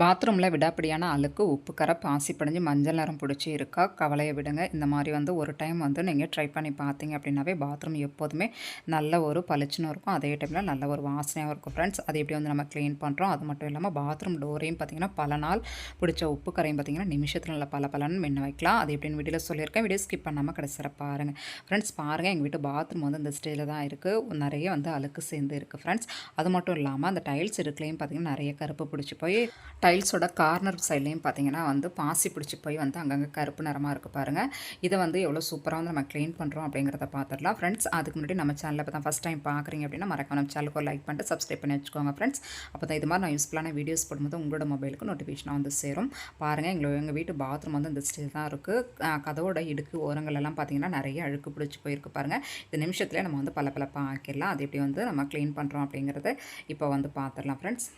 பாத்ரூமில் விடாப்பிடியான அழுக்கு உப்பு கரை பாசி படிஞ்சு மஞ்சள் நிறம் பிடிச்சி இருக்கா கவலையை விடுங்க. இந்த மாதிரி ஒரு டைம் நீங்கள் ட்ரை பண்ணி பார்த்தீங்க அப்படின்னாவே பாத்ரூம் எப்போதுமே நல்ல ஒரு பளிச்சுன்னு இருக்கும். அதே டைமில் நல்ல ஒரு வாசனையாகவும் இருக்கும் ஃப்ரெண்ட்ஸ். அது எப்படி நம்ம க்ளீன் பண்ணுறோம். அது மட்டும் இல்லாமல் பாத்ரூம் டோரையும் பார்த்திங்கன்னா பல நாள் பிடிச்ச உப்பு கரையும் பார்த்திங்கன்னா நிமிஷத்தில் நல்ல பலன்னு மின்ன வைக்கலாம். அது எப்படின்னு வீடியோவில் சொல்லியிருக்கேன். வீடியோ ஸ்கிப் பண்ணாமல் கடைசியாக பாருங்கள் ஃப்ரெண்ட்ஸ். பாருங்கள், எங்கள் வீட்டு பாத்ரூம் இந்த ஸ்டேஜில் தான் இருக்குது. நிறைய அழுக்கு சேர்ந்து இருக்குது ஃப்ரெண்ட்ஸ். அது மட்டும் இல்லாமல் அந்த டைல்ஸ் இருக்குலையும் பார்த்திங்கன்னா நிறைய கருப்பு பிடிச்சி போய் டைல்ஸோட கார்னர் சைட்லேயும் பார்த்தீங்கன்னா பாசி பிடிச்சி போய் அங்கங்கே கருப்பு நிறமாக இருக்குது பாருங்கள். இதை எவ்வளோ சூப்பராக நம்ம க்ளீன் பண்ணுறோம் அப்படிங்கிறத பார்த்துடலாம் ஃப்ரெண்ட்ஸ். அதுக்கு முன்னாடி நம்ம சேனலில் இப்போ தான் ஃபஸ்ட் டைம் பார்க்குறீங்க அப்படின்னா மறக்காம நம்ம சேனலுக்கு லைக் பண்ணிட்டு சப்ஸ்கிரைப் பண்ணி வச்சுக்கோங்க ஃப்ரெண்ட்ஸ். அப்போ தான் இது மாதிரி நான் யூஸ்ஃபுல்லான வீடியோஸ் போடும்போது உங்களோட மொபைலுக்கு நோட்டிஃபிகேஷனாக சேரும். பாருங்கள், எங்கள் வீட்டு பாத்ரூம் இந்த ஸ்டேஜ் தான் இருக்குது. கதவோட இடுக்கு ஓரங்களெல்லாம் பார்த்தீங்கன்னா நிறைய அழுக்கு பிடிச்சி போயிருக்கு பாருங்கள். இந்த நிமிஷத்துலேயே நம்ம பளபளப்பாக ஆக்கிடலாம். அது எப்படி நம்ம க்ளீன் பண்ணுறோம் அப்படிங்கிறத இப்போ பார்த்துடலாம் ஃப்ரெண்ட்ஸ்.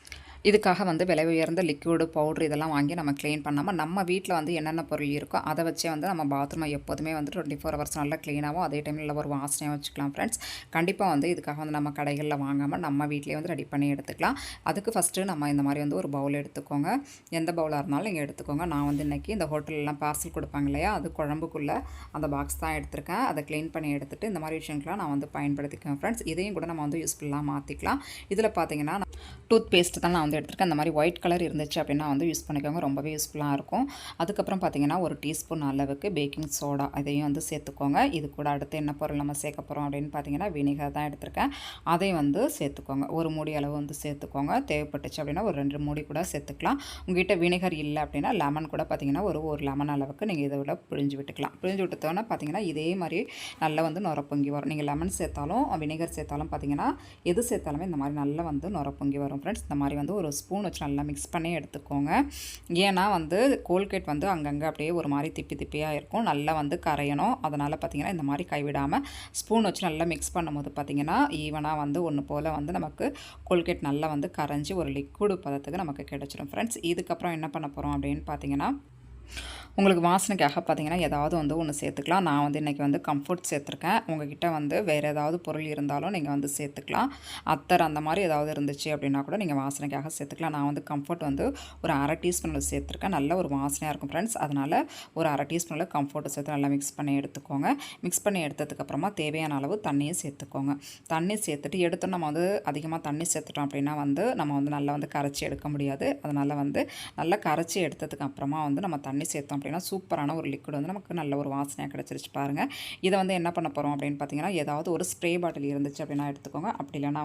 இதுக்காக விலை உயர்ந்த லிக்விடு பவுட்ரு இதெல்லாம் வாங்கி நம்ம க்ளீன் பண்ணாமல் நம்ம வீட்டில் என்னென்ன பொருள் இருக்கோ அதை வச்சே நம்ம பாத்ரூமை எப்போதுமே 24 ஹவர்ஸ் நல்லா க்ளீனாகவும் அதே டைமில் ஒரு வாசனையாக வச்சுக்கலாம் ஃப்ரெண்ட்ஸ். கண்டிப்பாக இதுக்காக நம்ம கடைகளில் வாங்காமல் நம்ம வீட்டிலே ரெடி பண்ணி எடுத்துக்கலாம். அதுக்கு ஃபஸ்ட்டு நம்ம இந்த மாதிரி ஒரு பவுல் எடுத்துக்கோங்க. எந்த பவுலாக இருந்தாலும் நீங்கள் எடுத்துக்கோங்க. நான் இன்றைக்கி இந்த ஹோட்டலெலாம் பார்சல் கொடுப்பாங்க இல்லையா, அது குழம்புக்குள்ளே அந்த பாக்ஸ் தான் எடுத்திருக்கேன். அதை க்ளீன் பண்ணி எடுத்துகிட்டு இந்த மாதிரி விஷயங்கள்லாம் நான் பயன்படுத்திக்குவேன் ஃப்ரெண்ட்ஸ். இதையும் கூட நம்ம யூஸ்ஃபுல்லாக மாற்றிக்கலாம். இதில் பார்த்தீங்கன்னா டூத் பேஸ்ட்டு தான் நான் எடுத்திருக்கேன். அந்த மாதிரி ஒயிட் கலர் இருந்துச்சு அப்படின்னா யூஸ் பண்ணிக்கோங்க, ரொம்பவே யூஸ்ஃபுல்லாக இருக்கும். அதுக்கப்புறம் பார்த்தீங்கன்னா ஒரு டீஸ்பூன் அளவுக்கு பேக்கிங் சோடா இதையும் சேர்த்துக்கோங்க. இது கூட அடுத்து என்ன பொருள் நம்ம சேர்க்க போகிறோம் அப்படின்னு பார்த்தீங்கன்னா வினிகர் தான் எடுத்திருக்கேன். அதையும் சேர்த்துக்கோங்க. ஒரு மூடி அளவு சேர்த்துக்கோங்க. தேவைப்பட்டுச்சு அப்படின்னா ஒரு 2 மூடி கூட சேர்த்துக்கலாம். உங்கள்கிட்ட வினிகர் இல்லை அப்படின்னா லெமன் கூட பார்த்தீங்கன்னா ஒரு லெமன் அளவுக்கு நீங்கள் இதை விட பிழிஞ்சு விட்டுக்கலாம். பிழிஞ்சு விட்டுட்டோன்னா பார்த்தீங்கன்னா இதே மாதிரி நல்லா நுர பொங்கி வரும். நீங்கள் லெமன் சேர்த்தாலும் வினிகர் சேர்த்தாலும் பார்த்தீங்கன்னா எது சேர்த்தாலுமே இந்த மாதிரி நல்லா நுர பொங்கி வரும் ஃப்ரெண்ட்ஸ். இந்த மாதிரி ஒரு ஸ்பூன் வச்சு நல்லா மிக்ஸ் பண்ணி எடுத்துக்கோங்க. ஏன்னா கோல்கேட் அங்கங்கே அப்படியே ஒரு மாதிரி திப்பியாக இருக்கும். நல்லா கரையணும். அதனால் பார்த்திங்கன்னா இந்த மாதிரி கைவிடாமல் ஸ்பூன் வச்சு நல்லா மிக்ஸ் பண்ணும்போது பார்த்திங்கன்னா ஈவனாக ஒன்று போல் நமக்கு கோல்கேட் நல்லா கரைஞ்சி ஒரு லிக்விடு பதத்துக்கு நமக்கு கிடச்சிடும் ஃப்ரெண்ட்ஸ். இதுக்கப்புறம் என்ன பண்ண போகிறோம் அப்படின்னு பார்த்தீங்கன்னா உங்களுக்கு வாசனைக்காக பார்த்தீங்கன்னா ஏதாவது ஒன்று சேர்த்துக்கலாம். நான் இன்றைக்கி கம்ஃபர்ட் சேர்த்துருக்கேன். உங்கள்கிட்ட வேறு ஏதாவது பொருள் இருந்தாலும் நீங்கள் சேர்த்துக்கலாம். அத்தர் அந்த மாதிரி ஏதாவது இருந்துச்சு அப்படின்னா கூட நீங்கள் வாசனைக்காக சேர்த்துக்கலாம். நான் கம்ஃபர்ட் ஒரு அரை டீஸ்பூனில் சேர்த்துருக்கேன். நல்ல ஒரு வாசனையாக இருக்கும் ஃப்ரெண்ட்ஸ். அதனால் ஒரு அரை டீஸ்பூனில் கம்ஃபர்ட்டை சேர்த்து நல்லா மிக்ஸ் பண்ணி எடுத்துக்கோங்க. மிக்ஸ் பண்ணி எடுத்ததுக்கப்புறமா தேவையான அளவு தண்ணியை சேர்த்துக்கோங்க. தண்ணி சேர்த்துட்டு எடுத்து நம்ம அதிகமாக தண்ணி சேர்த்துட்டோம் அப்படின்னா நம்ம நல்லா கரைச்சி எடுக்க முடியாது. அதனால் நல்லா கரைச்சி எடுத்ததுக்கு அப்புறமா நம்ம தண்ணி சேர்த்தோம் அப்படின்னா சூப்பரான ஒரு லிக்விட் நமக்கு நல்ல ஒரு வாசனையாக கிடச்சிருச்சு பாருங்கள். இதை என்ன பண்ண போகிறோம் அப்படின்னு பார்த்தீங்கன்னா ஏதாவது ஒரு ஸ்ப்ரே பாட்டில் இருந்துச்சு அப்படின்னா எடுத்துக்கோங்க. அப்படி இல்லைனா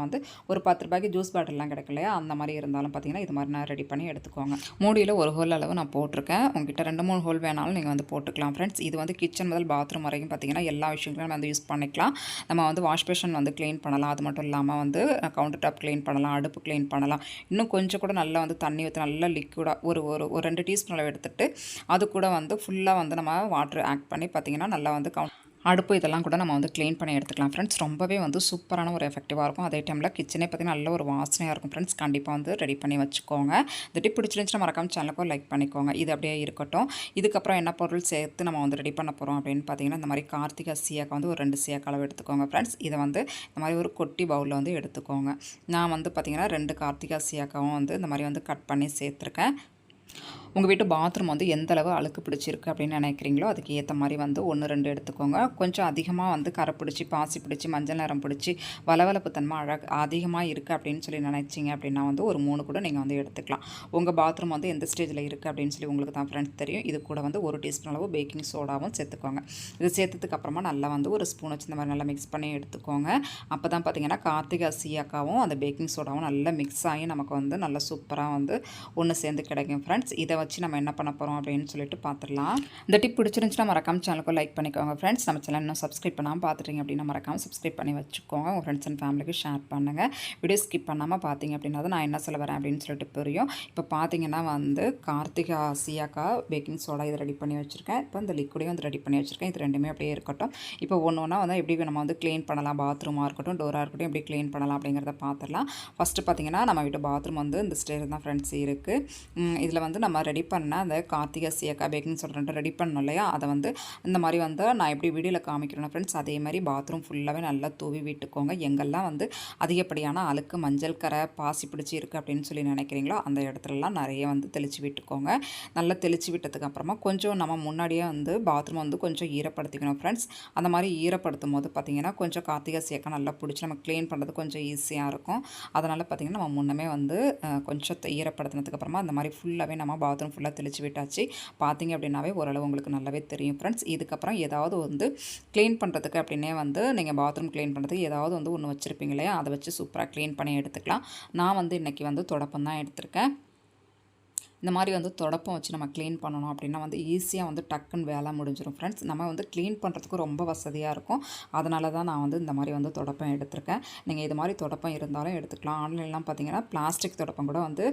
ஒரு 10 ரூபாய்க்கு ஜூஸ் பாட்டில்லாம் கிடைக்கலையா, அந்த மாதிரி இருந்தாலும் பார்த்தீங்கன்னா இது மாதிரி நான் ரெடி பண்ணி எடுத்துக்கோங்க. மூடியில் ஒரு ஹோல் அளவு நான் போட்டிருக்கேன். உங்ககிட்ட 2-3 ஹோல் வேணாலும் நீங்கள் போட்டுக்கலாம் ஃப்ரெண்ட்ஸ். இது கிச்சன் முதல் பாத்ரூம் வரைக்கும் பார்த்தீங்கன்னா எல்லா விஷயங்களும் நம்ம யூஸ் பண்ணிக்கலாம். நம்ம வாஷ் பேஷன் க்ளீன் பண்ணலாம். அது மட்டும் இல்லாமல் கவுண்டர் டாப் க்ளீன் பண்ணலாம், அடுப்பு க்ளீன் பண்ணலாம். இன்னும் கொஞ்சம் கூட நல்லா தண்ணி ஊற்றி நல்லா லிக்விடாக ஒரு 2 டீஸ்பூன் அளவு எடுத்துகிட்டு அது கூட ஃபுல்லாக நம்ம வாட்டர் ஆட் பண்ணி பார்த்திங்கன்னா நல்லா அடுப்பு இதெல்லாம் கூட நம்ம க்ளீன் பண்ணி எடுத்துக்கலாம் ஃப்ரெண்ட்ஸ். ரொம்பவே சூப்பரான ஒரு எஃபெக்டிவாக இருக்கும். அதே டைமில் கிச்சனே பார்த்திங்கன்னா நல்ல ஒரு வாசனையாக இருக்கும் ஃப்ரெண்ட்ஸ். கண்டிப்பாக ரெடி பண்ணி வச்சுக்கோங்க. இந்த டிப் பிடிச்சிருந்துச்சுன்னா மறக்காம சேனலுக்கும் லைக் பண்ணிக்கோங்க. இது அப்படியே இருக்கட்டும். இதுக்கப்புறம் என்ன பொருள் சேர்த்து நம்ம ரெடி பண்ண போகிறோம் அப்படின்னு பார்த்தீங்கன்னா இந்த மாதிரி கார்த்திகா சீயாக்காய் ஒரு 2 சீயாக்காய் அளவு எடுத்துக்கோங்க ஃப்ரெண்ட்ஸ். இதை இந்த மாதிரி ஒரு கொட்டி பவுலில் எடுத்துக்கோங்க. நான் பார்த்திங்கன்னா 2 கார்த்திகா சீயாக்காவும் இந்த மாதிரி கட் பண்ணி சேர்த்துருக்கேன். உங்கள் வீட்டு பாத்ரூம் எந்த அளவு அழுக்கு பிடிச்சிருக்கு அப்படின்னு நினைக்கிறீங்களோ அதுக்கு ஏற்ற மாதிரி 1-2 எடுத்துக்கோங்க. கொஞ்சம் அதிகமாக கரை பிடிச்சி பாசி பிடிச்சி மஞ்சள் நிறம் பிடிச்சி வளவளப்பு தன்மை அதிகமாக இருக்குது அப்படின்னு சொல்லி நினைச்சிங்க அப்படின்னா ஒரு 3 கூட நீங்கள் எடுத்துக்கலாம். உங்கள் பாத்ரூம் எந்த ஸ்டேஜில் இருக்குது அப்படின்னு சொல்லி உங்களுக்கு தான் ஃப்ரெண்ட்ஸ் தெரியும். இது கூட 1 டீஸ்பூன் அளவு பேக்கிங் சோடாவும் சேர்த்துக்கோங்க. இது சேர்த்ததுக்கு அப்புறமா நல்லா ஒரு ஸ்பூன் வச்சு இந்த மாதிரி நல்லா மிக்ஸ் பண்ணி எடுத்துக்கோங்க. அப்போ தான் பார்த்தீங்கன்னா கார்த்திகா சீயாக்காவும் அந்த பேக்கிங் சோடாவும் நல்லா மிக்ஸ் ஆகி நமக்கு நல்லா சூப்பராக ஒன்று சேர்ந்து கிடைக்கும் ஃப்ரெண்ட்ஸ். இதை வச்சு நம்ம என்ன பண்ண போகிறோம் அப்படின்னு சொல்லிட்டு பார்த்துடலாம். இந்த டிப் பிடிச்சிருந்துச்சுன்னா மறக்காம சேனலுக்கு லைக் பண்ணிக்கோங்க ஃப்ரெண்ட்ஸ். நம்ம சேனல் இன்னும் சப்ஸ்கிரைப் பண்ணாமல் பார்த்துட்டீங்க அப்படின்னா மறக்காம சப்ஸ்கிரைப் பண்ணி வச்சுக்கோங்க. உங்கள் ஃப்ரெண்ட்ஸ் அண்ட் ஃபேமிலிக்கு ஷேர் பண்ணுங்கள். வீடியோ ஸ்கிப் பண்ணாமல் பார்த்தீங்க அப்படின்னா நான் என்ன சொல்ல வரேன் அப்படின்னு சொல்லிட்டு புரியும். இப்போ பார்த்தீங்கன்னா கார்த்திகா சீயாக்காய் பேக்கிங் சோடா இதை ரெடி பண்ணி வச்சுருக்கேன். இப்போ இந்த லிக்விடையும் ரெடி பண்ணி வச்சுருக்கேன். இது ரெண்டுமே அப்படியே இருக்கட்டும். இப்போ ஒன்று எப்படி நம்ம க்ளீன் பண்ணலாம், பாத்ரூமாக இருக்கட்டும் டோராக இருக்கட்டும் எப்படி க்ளீன் பண்ணலாம் அப்படிங்கிறத பார்த்துடலாம். ஃபஸ்ட்டு பார்த்தீங்கன்னா நம்ம வீட்டு பாத்ரூம் இந்த ஸ்டேஜ் தான் ஃப்ரெண்ட்ஸ் இருக்குது. இதில் நம்ம ரெடி பண்ண அந்த கார்த்திகை சீயக்காய் பேக்கிங் சோடா ரெடி பண்ணோம் இல்லையா, அதை வந்து இந்த மாதிரி வந்து நான் எப்படி வீடியோவில் காமிக்கிறேன் ஃப்ரெண்ட்ஸ், அதே மாதிரி பாத்ரூம் ஃபுல்லாகவே நல்லா தூவி விட்டுக்கோங்க. எங்கெல்லாம் வந்து அதிகப்படியான அழுக்கு மஞ்சள் கரை பாசி பிடிச்சி இருக்குது அப்படின்னு சொல்லி நினைக்கிறீங்களோ அந்த இடத்துலலாம் நிறைய வந்து தெளித்து விட்டுக்கோங்க. நல்லா தெளித்து விட்டதுக்கு அப்புறமா கொஞ்சம் நம்ம முன்னாடியே வந்து பாத்ரூம் வந்து கொஞ்சம் ஈரப்படுத்திக்கணும் ஃப்ரெண்ட்ஸ். அந்த மாதிரி ஈரப்படுத்தும் போது பார்த்திங்கன்னா கொஞ்சம் கார்த்திகை சீயக்காய் நல்லா பிடிச்சி நம்ம க்ளீன் பண்ணுறது கொஞ்சம் ஈஸியாக இருக்கும். அதனால் பார்த்திங்கன்னா நம்ம முன்னமே வந்து கொஞ்சம் ஈரப்படுத்தினதுக்கப்புறமா அந்த மாதிரி ஃபுல்லாகவே நம்ம பாத்ரூம் ஃபுல்லாக தெளித்து விட்டாச்சு. பார்த்திங்க அப்படின்னாவே ஓரளவு உங்களுக்கு நல்லாவே தெரியும் ஃப்ரெண்ட்ஸ். இதுக்கப்புறம் ஏதாவது வந்து க்ளீன் பண்ணுறதுக்கு அப்படின்னே வந்து நீங்கள் பாத்ரூம் க்ளீன் பண்ணுறதுக்கு ஏதாவது வந்து ஒன்று வச்சுருப்பீங்க இல்லையா, அதை வச்சு சூப்பராக க்ளீன் பண்ணி எடுத்துக்கலாம். நான் வந்து இன்றைக்கி வந்து துடைப்பம் தான் எடுத்திருக்கேன். இந்த மாதிரி வந்து துடைப்பம் வச்சு நம்ம க்ளீன் பண்ணணும் அப்படின்னா வந்து ஈஸியாக வந்து டக்குன்னு வேலை முடிஞ்சிடும் ஃப்ரெண்ட்ஸ். நம்ம வந்து க்ளீன் பண்ணுறதுக்கு ரொம்ப வசதியாக இருக்கும். அதனால தான் நான் வந்து இந்த மாதிரி வந்து துடைப்பம் எடுத்திருக்கேன். நீங்கள் இது மாதிரி துடைப்பம் இருந்தாலும் எடுத்துக்கலாம். ஆன்லைன்லாம் பார்த்தீங்கன்னா பிளாஸ்டிக் துடைப்பம் கூட வந்து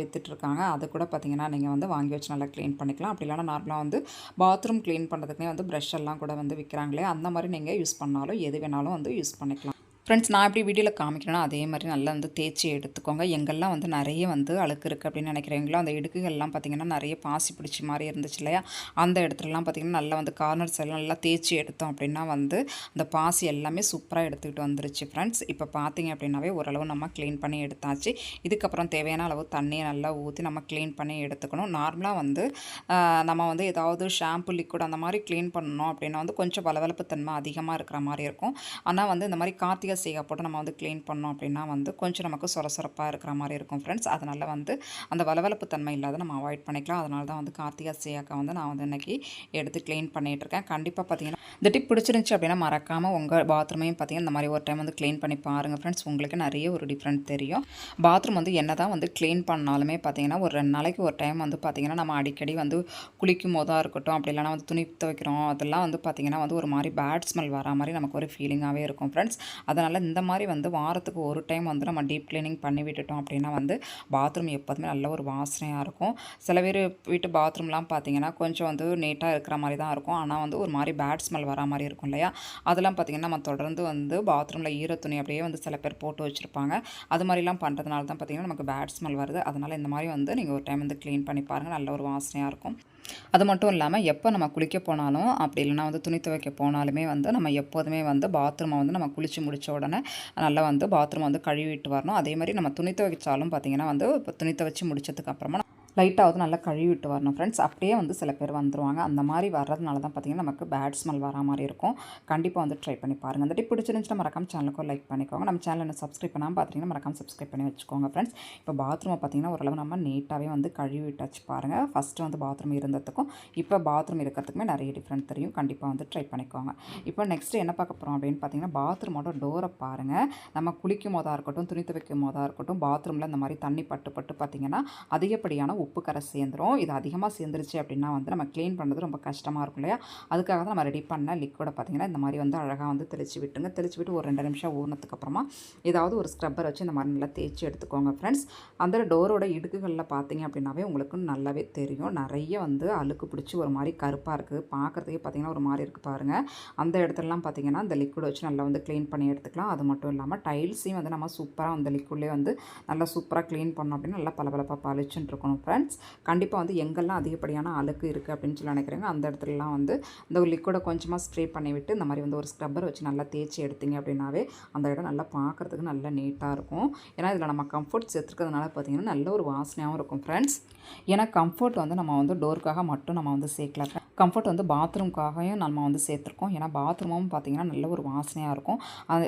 விற்றுட்ருக்காங்க. அது கூட பார்த்தீங்கன்னா நீங்கள் வந்து வாங்கி வச்சு நல்லா க்ளீன் பண்ணிக்கலாம். அப்படி இல்லைனா நார்மலாக வந்து பாத்ரூம் க்ளீன் பண்ணுறதுக்குனே வந்து ப்ரஷ் எல்லாம் கூட வந்து விற்கிறாங்களே, அந்த மாதிரி நீங்கள் யூஸ் பண்ணாலும் எது வேணாலும் வந்து யூஸ் பண்ணிக்கலாம் ஃப்ரெண்ட்ஸ். நான் எப்படி வீடியோவில் காமிக்கிறேன்னா அதே மாதிரி நல்லா வந்து தேய்ச்சி எடுத்துக்கோங்க. எங்கெல்லாம் வந்து நிறைய வந்து அழுக்கு இருக்குது அப்படின்னு நினைக்கிறீங்களோ அந்த இடுக்குகள்லாம் பார்த்திங்கன்னா நிறைய பாசி பிடிச்சி மாதிரி இருந்துச்சு இல்லையா, அந்த இடத்துலலாம் பார்த்திங்கன்னா நல்லா வந்து கார்னர்ஸ் எல்லாம் நல்லா தேய்ச்சி எடுத்தோம் அப்படின்னா வந்து அந்த பாசி எல்லாமே சூப்பராக எடுத்துக்கிட்டு வந்துருச்சு ஃப்ரெண்ட்ஸ். இப்போ பார்த்திங்க அப்படின்னாவே ஓரளவு நம்ம க்ளீன் பண்ணி எடுத்தாச்சு. இதுக்கப்புறம் தேவையான அளவு தண்ணியை நல்லா ஊற்றி நம்ம க்ளீன் பண்ணி எடுத்துக்கணும். நார்மலாக வந்து நம்ம வந்து ஏதாவது ஷாம்பு லிக்விட் அந்த மாதிரி க்ளீன் பண்ணணும் அப்படின்னா வந்து கொஞ்சம் வளவளப்பு தன்மை அதிகமாக இருக்கிற மாதிரி இருக்கும். ஆனால் வந்து இந்த மாதிரி கார்த்திகை சீயக்காய் போட்டு நம்ம வந்து க்ளீன் பண்ணோம் அப்படின்னா வந்து கொஞ்சம் நமக்கு சொரசொரப்பாக இருக்கிற மாதிரி இருக்கும் ஃப்ரெண்ட்ஸ். அதனால் வந்து அந்த வளவளப்பு தன்மை இல்லாத நம்ம அவாய்ட் பண்ணிக்கலாம். அதனால தான் வந்து கார்த்திகை சீயக்காய் வந்து நான் வந்து இன்றைக்கி எடுத்து க்ளீன் பண்ணிகிட்ருக்கேன். கண்டிப்பாக பார்த்தீங்கன்னா இந்த டிப் பிடிச்சிருந்துச்சி அப்படின்னா மறக்காமல் உங்கள் பாத்ரூமையும் பார்த்தீங்கன்னா இந்த மாதிரி ஒரு டைம் வந்து க்ளீன் பண்ணி பாருங்கள் ஃப்ரெண்ட்ஸ். உங்களுக்கு நிறைய ஒரு டிஃப்ரெண்ட் தெரியும். பாத்ரூம் வந்து என்ன தான் வந்து க்ளீன் பண்ணாலுமே பார்த்தீங்கன்னா ஒரு 2 நாளைக்கு ஒரு டைம் வந்து பார்த்திங்கன்னா நம்ம அடிக்கடி வந்து குளிக்கும் போதாக இருக்கட்டும், அப்படி இல்லைனா வந்து துணி துவைக்கிறோம், அதெல்லாம் வந்து பார்த்திங்கன்னா வந்து ஒரு மாதிரி பேட் ஸ்மெல் வர மாதிரி நமக்கு ஒரு ஃபீலிங்காகவே இருக்கும் ஃப்ரெண்ட்ஸ். அதனால் இந்த மாதிரி வந்து வாரத்துக்கு ஒரு டைம் வந்து நம்ம டீப் க்ளீனிங் பண்ணி விட்டுட்டோம் அப்படின்னா வந்து பாத்ரூம் எப்போதுமே நல்ல ஒரு வாசனையாக இருக்கும். சில பேர் வீட்டு பாத்ரூம்லாம் பார்த்தீங்கன்னா கொஞ்சம் வந்து நீட்டாக இருக்கிற மாதிரி தான் இருக்கும். ஆனால் வந்து ஒரு மாதிரி பேட் ஸ்மெல் வர மாதிரி இருக்கும் இல்லையா, அதெல்லாம் பார்த்திங்கன்னா நம்ம தொடர்ந்து வந்து பாத்ரூமில் ஈர துணி அப்படியே வந்து சில பேர் போட்டு வச்சுருப்பாங்க. அது மாதிரிலாம் பண்ணுறதுனால தான் பார்த்திங்கன்னா நமக்கு பேட் ஸ்மெல் வருது. அதனால் இந்த மாதிரி வந்து நீங்கள் ஒரு டைம் வந்து க்ளீன் பண்ணி பாருங்கள், நல்ல ஒரு வாசனையாக இருக்கும். அது மட்டும் இல்லாமல் எப்போ நம்ம குளிக்க போனாலும் அப்படி இல்லைனா வந்து துணி துவைக்க போனாலுமே வந்து நம்ம எப்போதுமே வந்து பாத்ரூமை வந்து நம்ம குளித்து முடித்த உடனே நல்லா வந்து பாத்ரூம் வந்து கழுவிட்டு வரணும். அதே மாதிரி நம்ம துணி துவைச்சாலும் பார்த்திங்கன்னா வந்து துணி துவைச்சி முடிச்சதுக்கு அப்புறமா லைட்டாவது நல்லா கழுவி விட்டு வரணும் ஃப்ரெண்ட்ஸ். அப்படியே வந்து சில பேர் வந்துடுவாங்க. அந்த மாதிரி வர்றதுனால தான் பார்த்திங்கன்னா நமக்கு பேட் ஸ்மெல் வர மாதிரி இருக்கும். கண்டிப்பாக வந்து ட்ரை பண்ணி பாருங்கள். அந்த டிப் பிடிச்சிருந்துச்சுன்னா மறக்காம சேனலுக்கும் லைக் பண்ணிக்கோங்க. நம்ம சேனல் என்ன சப்ஸ்கிரைப் பண்ணாமல் பார்த்தீங்கன்னா மறக்காம சப்ஸ்கிரைப் பண்ணி வச்சுக்கோங்க ஃப்ரெண்ட்ஸ். இப்போ பாத்ரூமை பார்த்திங்கன்னா ஓரளவு நம்ம நீட்டாகவே வந்து கழுவி விட்டாச்சு பாருங்கள். ஃபஸ்ட்டு வந்து பாத்ரூம் இருந்ததுக்கும் இப்போ பாத்ரூம் இருக்கிறதுக்குமே நிறைய டிஃப்ரெண்ட் தெரியும். கண்டிப்பாக வந்து ட்ரை பண்ணிக்கோங்க. இப்போ நெக்ஸ்ட்டு என்ன பார்க்க போகிறோம் அப்படின்னு பார்த்தீங்கன்னா பாத்ரூமோட டோரை பாருங்கள். நம்ம குளிக்கும் போதாக இருக்கட்டும், துணி துவைக்கும் போதாக இருக்கட்டும், பாத்ரூமில் இந்த மாதிரி தண்ணி பட்டு பார்த்திங்கன்னா அதிகப்படியான உப்பு கரை சேர்ந்துடும். இது அதிகமாக சேர்ந்துருச்சு அப்படின்னா வந்து நம்ம க்ளீன் பண்ணுறது ரொம்ப கஷ்டமாக இருக்கும் இல்லையா, அதுக்காக தான் நம்ம ரெடி பண்ண லிக்விடை பார்த்திங்கன்னா இந்த மாதிரி வந்து அழகாக வந்து தெளித்து விட்டுங்க. தெளித்து விட்டு ஒரு 2 நிமிஷம் ஊறினதுக்கப்புறமா ஏதாவது ஒரு ஸ்க்ரப்பர் வச்சு இந்த மாதிரி நல்லா தேய்ச்சி எடுத்துக்கோங்க ஃப்ரெண்ட்ஸ். அந்த டோரோட இடுக்குகளில் பார்த்திங்க அப்படின்னாவே உங்களுக்கு நல்லாவே தெரியும். நிறைய வந்து அழுக்கு பிடிச்சி ஒரு மாதிரி கருப்பாக இருக்குது, பார்க்குறதுக்கே பார்த்திங்கன்னா ஒரு மாதிரி இருக்குது பாருங்கள். அந்த இடத்துலலாம் பார்த்திங்கன்னா இந்த லிக்விட் வச்சு நல்லா வந்து க்ளீன் பண்ணி எடுத்துக்கலாம். அது மட்டும் இல்லாமல் டைல்ஸையும் வந்து நம்ம சூப்பராக அந்த லிக்விட்லேயே வந்து நல்லா சூப்பராக க்ளீன் பண்ணோம் அப்படின்னா நல்லா பளபளப்பாக பளிச்சுன்னு இருக்கணும் ஃப்ரெண்ட்ஸ். கண்டிப்பாக வந்து எங்கெல்லாம் அதிகப்படியான அழுக்கு இருக்குது அப்படின்னு சொல்லி நினைக்கிறேங்க அந்த இடத்துலலாம் வந்து இந்த லிக்விடை கொஞ்சமாக ஸ்ப்ரே பண்ணிவிட்டு இந்த மாதிரி வந்து ஒரு ஸ்க்ரப்பர் வச்சு நல்லா தேய்ச்சி எடுத்திங்க அப்படின்னாவே அந்த இடம் நல்லா பார்க்குறதுக்கு நல்லா நீட்டாக இருக்கும். ஏன்னா இதில் நம்ம கம்ஃபர்ட் சேர்த்துக்கிறதுனால பார்த்திங்கன்னா நல்ல ஒரு வாசனையாகவும் இருக்கும் ஃப்ரெண்ட்ஸ். ஏன்னா கம்ஃபர்ட் வந்து நம்ம வந்து டோருக்காக மட்டும் நம்ம வந்து சேர்க்கல, கம்ஃபர்ட் வந்து பாத்ரூம்காகவும் நம்ம வந்து சேர்த்துருக்கோம். ஏன்னா பாத்ரூமும் பார்த்திங்கன்னா நல்ல ஒரு வாசனையாக இருக்கும்.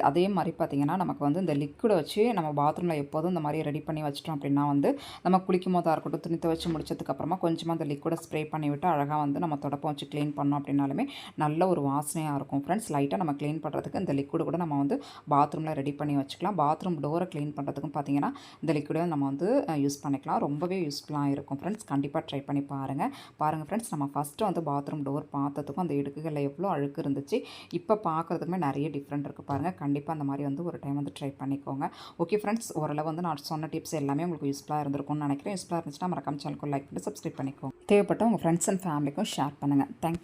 அதே மாதிரி பார்த்திங்கன்னா நமக்கு வந்து இந்த லிக்விடை வச்சு நம்ம பாத்ரூமில் எப்போதும் இந்த மாதிரி ரெடி பண்ணி வச்சிட்டோம் அப்படின்னா வந்து நம்ம குளிக்கும் போதாக இருக்கட்டும், துணி துவைச்சி முடிச்சதுக்கப்புறமா கொஞ்சமாக அந்த லிக்விடை ஸ்ப்ரே பண்ணிவிட்டு அழகாக வந்து நம்ம தொடப்பம் வச்சு க்ளீன் பண்ணோம் அப்படின்னாலுமே நல்ல ஒரு வாசனையாக இருக்கும் ஃப்ரெண்ட்ஸ். லைட்டாக நம்ம க்ளீன் பண்ணுறதுக்கு இந்த லிக்விடு கூட நம்ம வந்து பாத்ரூமில் ரெடி பண்ணி வச்சுக்கலாம். பாத்ரூம் டோரை க்ளீன் பண்ணுறதுக்கும் பார்த்திங்கன்னா இந்த லிக்விடை நம்ம வந்து யூஸ் பண்ணிக்கலாம். ரொம்பவே யூஸ்ஃபுல்லாக இருக்கும் ஃப்ரெண்ட்ஸ். கண்டிப்பாக ட்ரை பண்ணி பாருங்கள் ஃப்ரெண்ட்ஸ். நம்ம ஃபஸ்ட்டு வந்து பாத்ரூம் டோர் பார்த்ததுக்கும் அந்த இடுக்குகளில் எவ்வளோ அழுக்கு இருந்துச்சு, இப்போ பார்க்குறதுக்குமே நிறைய டிஃப்ரெண்ட் இருக்குது பாருங்கள். கண்டிப்பாக அந்த மாதிரி வந்து ஒரு டைம் வந்து ட்ரை பண்ணிக்கோங்க. ஓகே ஃப்ரெண்ட்ஸ், ஓரளவு வந்து நான் சொன்ன டிப்ஸ் எல்லாமே உங்களுக்கு யூஸ்ஃபுல்லாக இருந்திருக்கும்னு நினைக்கிறேன். யூஸ்ஃபுல்லாக இருந்துச்சுன்னா மறக்காம சேனலுக்கு லைக் பண்ணி சப்ஸ்கிரைப் பண்ணிக்கோங்க. தேவைப்பட்ட உங்கள் ஃப்ரெண்ட்ஸ் அண்ட் ஃபேமிலிக்கும் ஷேர் பண்ணுங்கள். தேங்க்யூ.